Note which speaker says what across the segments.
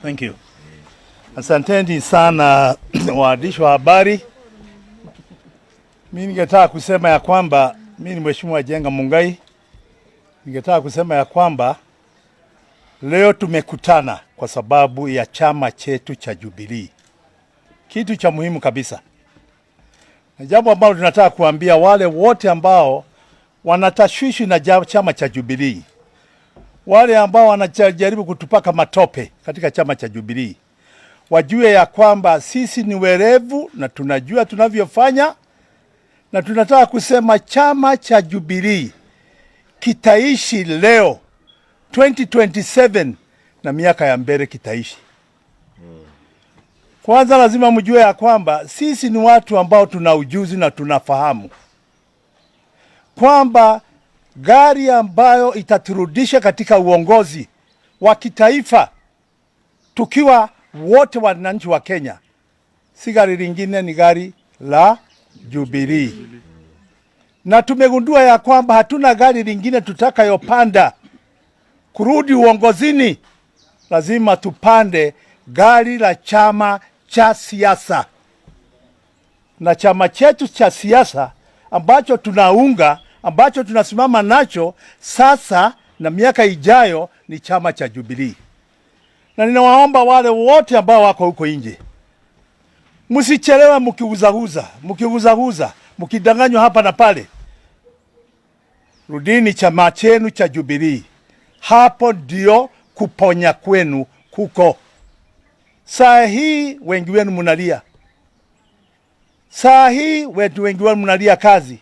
Speaker 1: Thank you. Asanteni sana waandishi wa habari. Mimi ningetaka kusema ya kwamba mimi ni Mheshimiwa Jenga Mungai. Ningetaka kusema ya kwamba leo tumekutana kwa sababu ya chama chetu cha Jubilee. Kitu cha muhimu kabisa. Na jambo ambalo tunataka kuambia wale wote ambao wanatashwishi na chama cha Jubilee. Wale ambao wanajaribu kutupaka matope katika chama cha Jubilee. Wajue ya kwamba sisi ni werevu na tunajua tunavyofanya, na tunataka kusema chama cha Jubilee kitaishi leo 2027 na miaka ya mbele kitaishi. Kwanza lazima mjue ya kwamba sisi ni watu ambao tuna ujuzi na tunafahamu kwamba gari ambayo itaturudisha katika uongozi wa kitaifa tukiwa wote wananchi wa Kenya si gari lingine, ni gari la Jubilee. Na tumegundua ya kwamba hatuna gari lingine tutakayopanda kurudi uongozini. Lazima tupande gari la chama cha siasa. Na chama chetu cha siasa ambacho tunaunga, ambacho tunasimama nacho sasa na miaka ijayo ni chama cha Jubilee. Na ninawaomba wale wote ambao wako huko nje, msichelewe mkiuza, mkidanganywa hapa na pale. Rudini chama chenu cha Jubilee. Hapo ndio kuponya kwenu kuko. Saa hii wengi wenu mnalia. Saa hii wengi wenu mnalia kazi,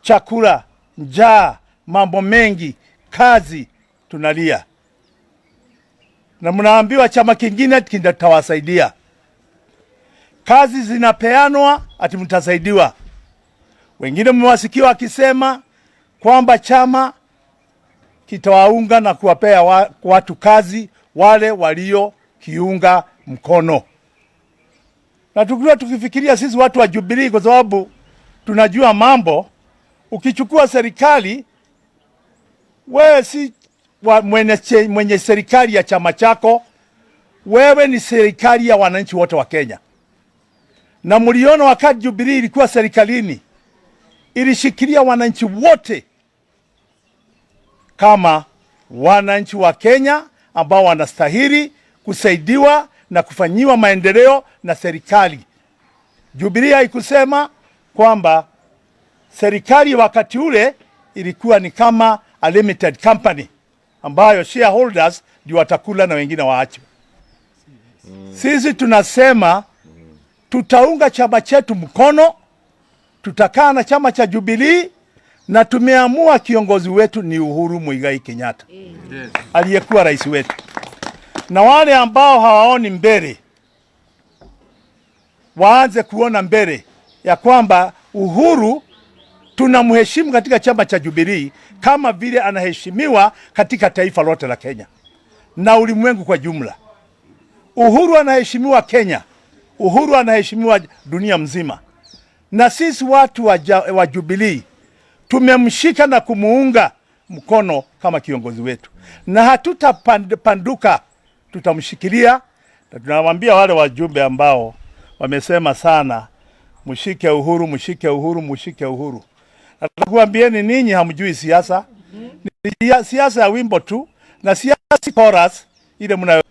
Speaker 1: chakula, njaa, mambo mengi, kazi tunalia. Na mnaambiwa chama kingine kitawasaidia. Kazi zinapeanwa ati mtasaidiwa. Wengine mmewasikia wakisema kwamba chama kitawaunga na kuwapea watu kazi wale walio kiunga mkono. Na tukifikiria sisi watu wa Jubilee, kwa sababu tunajua mambo, ukichukua serikali, wewe si mwenye serikali ya chama chako, wewe ni serikali ya wananchi wote wa Kenya. Na mliona wakati Jubilee ilikuwa serikalini, ilishikilia wananchi wote kama wananchi wa Kenya ambao wanastahili kusaidiwa na kufanyiwa maendeleo na serikali. Jubilee haikusema kwamba serikali wakati ule ilikuwa ni kama a limited company ambayo shareholders ndio watakula na wengine waache. Sisi tunasema tutaunga chama chetu mkono, tutakaa na chama cha Jubilee, na tumeamua kiongozi wetu ni Uhuru Muigai Kenyatta. Yes. Aliyekuwa rais wetu. Na wale ambao hawaoni mbele waanze kuona mbele ya kwamba Uhuru tunamheshimu katika chama cha Jubilee kama vile anaheshimiwa katika taifa lote la Kenya na ulimwengu kwa jumla. Uhuru anaheshimiwa Kenya, Uhuru anaheshimiwa dunia mzima. Na sisi watu wa Jubilee tumemshika na kumuunga mkono kama kiongozi wetu, na hatutapanduka, tutamshikilia. Na tunawaambia wale wajumbe ambao wamesema sana mshike Uhuru, mshike Uhuru, mshike Uhuru. Nataka kuambieni ninyi hamjui siasa. Ni siasa ya wimbo tu, na siasa chorus ile mna,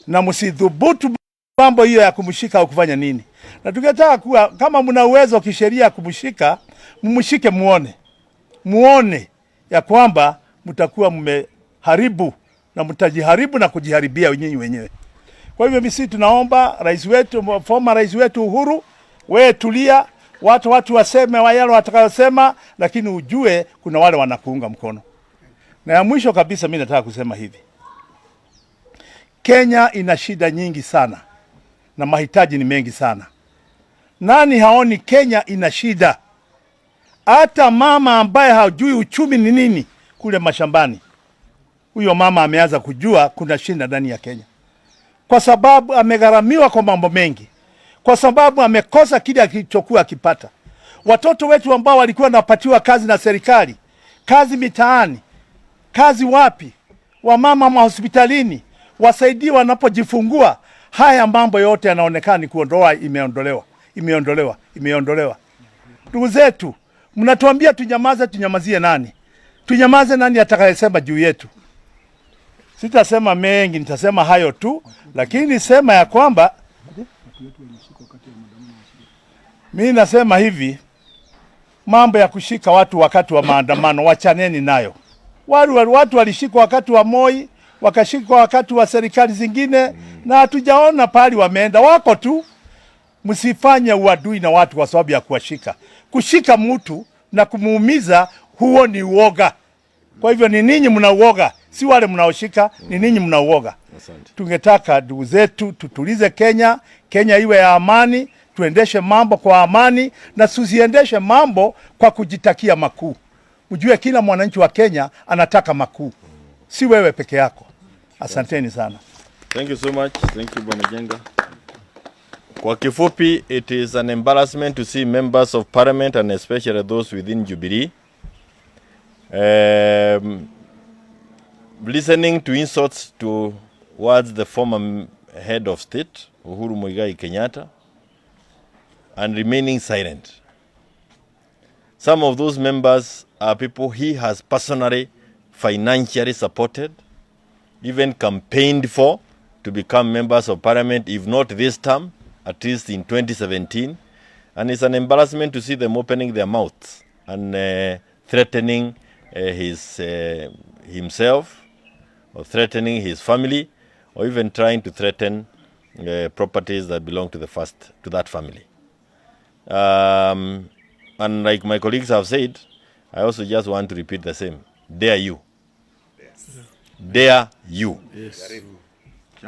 Speaker 1: na msidhubutu mambo hiyo ya kumshika au kufanya nini. Na tungetaka kuwa kama mna uwezo kisheria kumshika, mumshike muone ya kwamba mtakuwa mmeharibu na mtajiharibu na kujiharibia wenyewe. Kwa hivyo mimi tunaomba rais wetu, former rais wetu Uhuru, wewe tulia, watu waseme wale watakayosema, lakini ujue kuna wale wanakuunga mkono. Na ya mwisho kabisa mimi nataka kusema hivi. Kenya ina shida nyingi sana na mahitaji ni mengi sana. Nani haoni Kenya ina shida? Hata mama ambaye hajui uchumi ni nini kule mashambani, huyo mama ameanza kujua kuna shida ndani ya Kenya. Kwa sababu amegharamiwa kwa mambo mengi. Kwa sababu amekosa kile alichokuwa akipata. Watoto wetu ambao walikuwa wanapatiwa kazi na serikali, kazi mitaani, kazi wapi? Wamama hospitalini, wasaidie wanapojifungua. Haya mambo yote yanaonekana ni kuondoa, imeondolewa. Ndugu zetu, mnatuambia tunyamaze, tunyamazie nani? Tunyamaze nani atakayesema juu yetu? Sitasema mengi, nitasema hayo tu, lakini nisema ya kwamba mimi nasema hivi, mambo ya kushika watu wakati wa maandamano wachaneni nayo. Watu walishikwa wakati wa Moi, wakashikwa wakati wa serikali zingine, na hatujaona pali wameenda, wako tu. Msifanye uadui na watu kwa sababu ya kuwashika. Kushika mtu na kumuumiza, huo ni uoga. Kwa hivyo ni ninyi mna uoga, si wale mnaoshika, ni ninyi mna uoga. Tungetaka ndugu zetu tutulize Kenya iwe ya amani, tuendeshe mambo kwa amani na tusiendeshe mambo kwa kujitakia makuu. Mjue kila mwananchi wa Kenya anataka makuu, si wewe peke yako. Asanteni sana.
Speaker 2: Thank you so much. Thank you, Bwana Jenga. Kwa kifupi, it is an embarrassment to see members of parliament and especially those within Jubilee listening to insults towards the former head of state, Uhuru Muigai Kenyatta, and remaining silent. Some of those members are people he has personally, financially supported, even campaigned for to become members of parliament, if not this term, at least in 2017. And it's an embarrassment to see them opening their mouths and threatening himself, or threatening his family, or even trying to threaten properties that belong to that family. And like my colleagues have said, I also just want to repeat the same. Dare you. Yes. Dare you. Yes.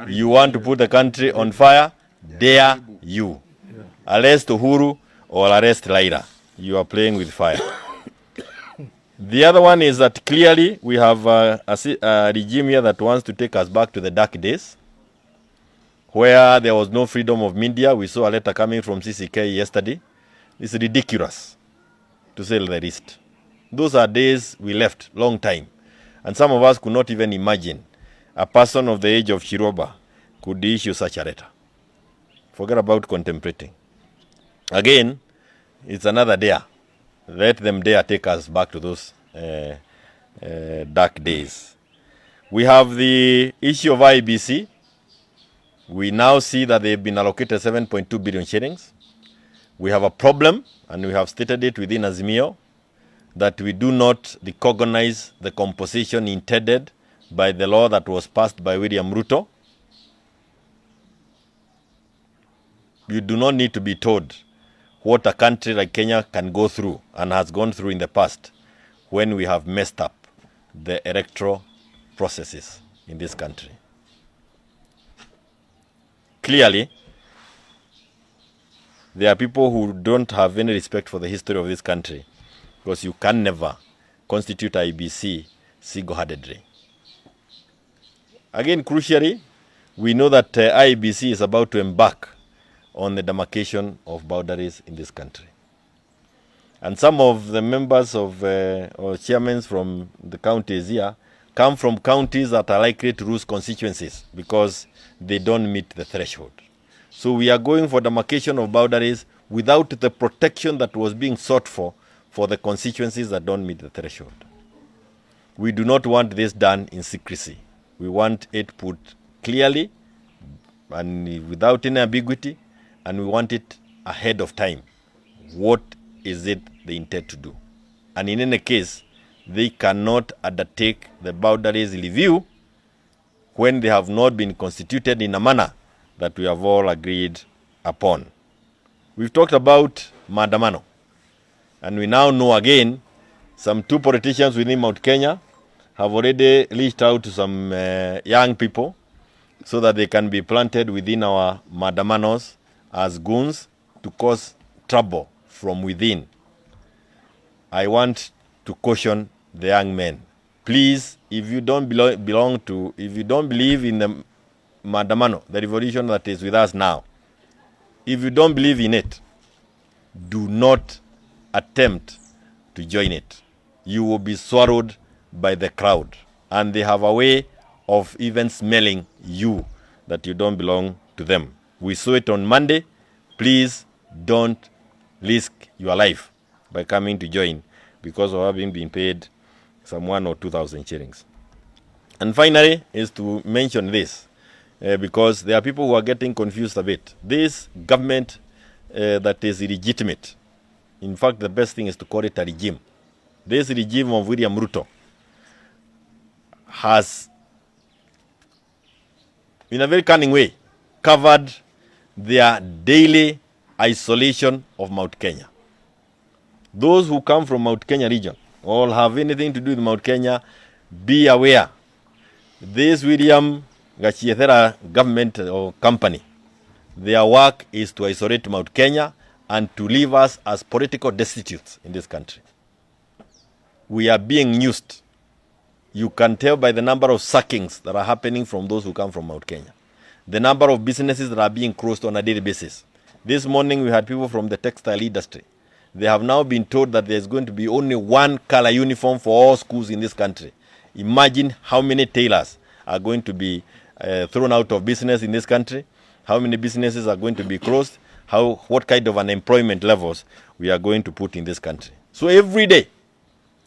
Speaker 2: You want to put the country on fire? Dare you. Yeah. Arrest Uhuru or arrest Raila. You are playing with fire. The other one is that clearly we have a regime here that wants to take us back to the dark days, where there was no freedom of media. We saw a letter coming from CCK yesterday. It's ridiculous, to say the least. Those are days we left, long time. And some of us could not even imagine a person of the age of Chiroba could issue such a letter. Forget about contemplating. Again, it's another dare. Let them dare take us back to those dark days. We have the issue of IBC. We now see that they've been allocated 7.2 billion shillings. We have a problem, and we have stated it within Azimio, that we do not recognize the composition intended by the law that was passed by William Ruto. You do not need to be told what a country like Kenya can go through and has gone through in the past when we have messed up the electoral processes in this country. Clearly, there are people who don't have any respect for the history of this country, because you can never constitute IBC single-handedly. Again, crucially, we know that IBC is about to embark on the demarcation of boundaries in this country. And some of the members of or chairmen from the counties here come from counties that are likely to lose constituencies because they don't meet the threshold. So we are going for demarcation of boundaries without the protection that was being sought for the constituencies that don't meet the threshold. We do not want this done in secrecy. We want it put clearly and without any ambiguity, and we want it ahead of time. What is it they intend to do? And in any case, they cannot undertake the boundaries review when they have not been constituted in a manner that we have all agreed upon. We've talked about maandamano, and we now know again some two politicians within Mount Kenya have already reached out to some young people so that they can be planted within our maandamanos as goons to cause trouble from within. I want to caution the young men. Please, if you don't if you don't believe in the maandamano, the revolution that is with us now, if you don't believe in it, do not attempt to join it. You will be swallowed by the crowd, and they have a way of even smelling you, that you don't belong to them. We saw it on Monday. Please don't risk your life by coming to join because of having been paid some 1,000 or 2,000 shillings. And finally is to mention this, because there are people who are getting confused a bit. This government that is illegitimate, in fact the best thing is to call it a regime. This regime of William Ruto has, in a very cunning way, covered their daily isolation of Mount Kenya. Those who come from Mount Kenya region or have anything to do with Mount Kenya, be aware. This William Gachiethera government or company, their work is to isolate Mount Kenya and to leave us as political destitutes in this country. We are being used. You can tell by the number of sackings that are happening from those who come from Mount Kenya. The number of businesses that are being closed on a daily basis. This morning we had people from the textile industry. They have now been told that there's going to be only one color uniform for all schools in this country. Imagine how many tailors are going to be thrown out of business in this country, how many businesses are going to be closed, what kind of unemployment levels we are going to put in this country. So every day,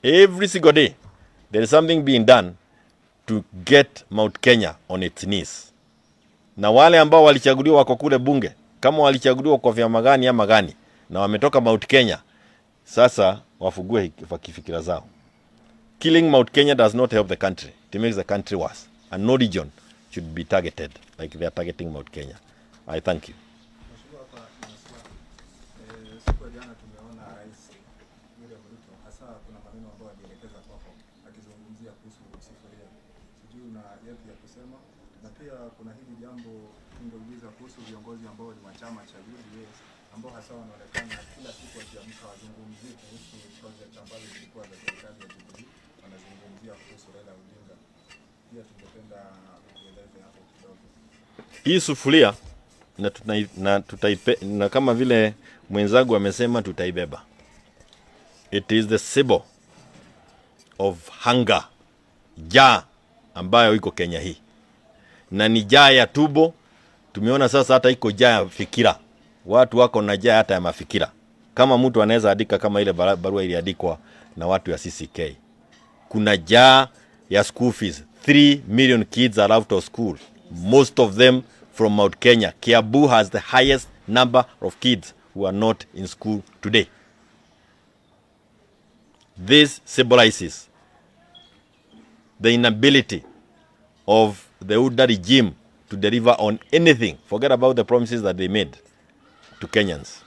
Speaker 2: every single day, there is something being done to get Mount Kenya on its knees. Na wale ambao walichaguliwa kwa kule bunge, kama walichaguliwa kwa vyama gani ama gani, na wametoka Mount Kenya, sasa wafugue fikira zao. Killing Mount Kenya does not help the country. It makes the country worse. And no region should be targeted like they are targeting Mount Kenya. I thank you.
Speaker 3: Na pia kuna hili jambo ningeuliza kuhusu viongozi ambao ni wa chama cha Jubilee ambao hasa wanaonekana kila siku wakiamka wazungumzie kuhusu project ambazo zilikuwa za serikali ya Jubilee, wanazungumzia kuhusu Raila Odinga. Pia tungependa kueleza hapo kidogo.
Speaker 2: Hii sufuria na kama vile mwenzangu amesema tutaibeba. It is the symbol of hunger, njaa ambayo iko Kenya hii. Na ni njaa ya tubo. Tumeona sasa hata iko njaa ya fikira. Watu wako na njaa hata ya mafikira. Kama mtu anaweza andika kama ile barua iliandikwa na watu ya CCK. Kuna njaa ya school fees. 3 million kids are out of school. Most of them from Mount Kenya. Kiambu has the highest number of kids who are not in school today. This symbolizes the inability of the Uhuru regime to deliver on anything. Forget about the promises that they made to Kenyans.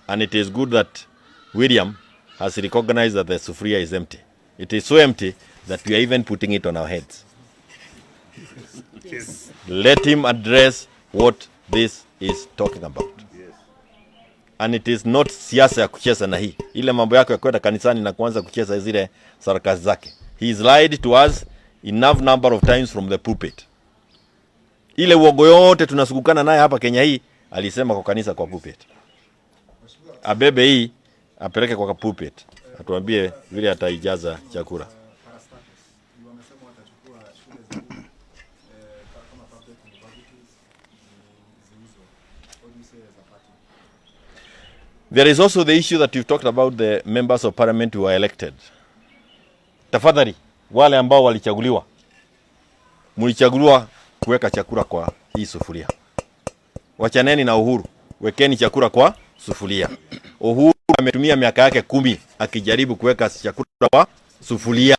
Speaker 2: And it is good that William has recognized that the sufuria is empty. It is so empty that we are even putting it on our heads. Yes. Let him address what this is talking about. Yes. And it is not siasa ya kucheza na hii. Ile mambo yako ya kwenda kanisani na kuanza kucheza zile sarakasi zake. He is lied to us enough number of times from the pulpit. Ile uongo yote tunasukukana naye hapa Kenya hii, alisema kwa kanisa kwa pulpit. Abebe hii, apeleke kwa pulpit. Atuambie vile ataijaza chakula. There is also the issue that you've talked about, the members of parliament who are elected. Tafadhali, wale ambao walichaguliwa, mlichaguliwa kuweka chakula kwa hii sufuria. Wachaneni na Uhuru, wekeni chakula kwa sufuria. Uhuru ametumia miaka yake 10 akijaribu kuweka chakula kwa sufuria.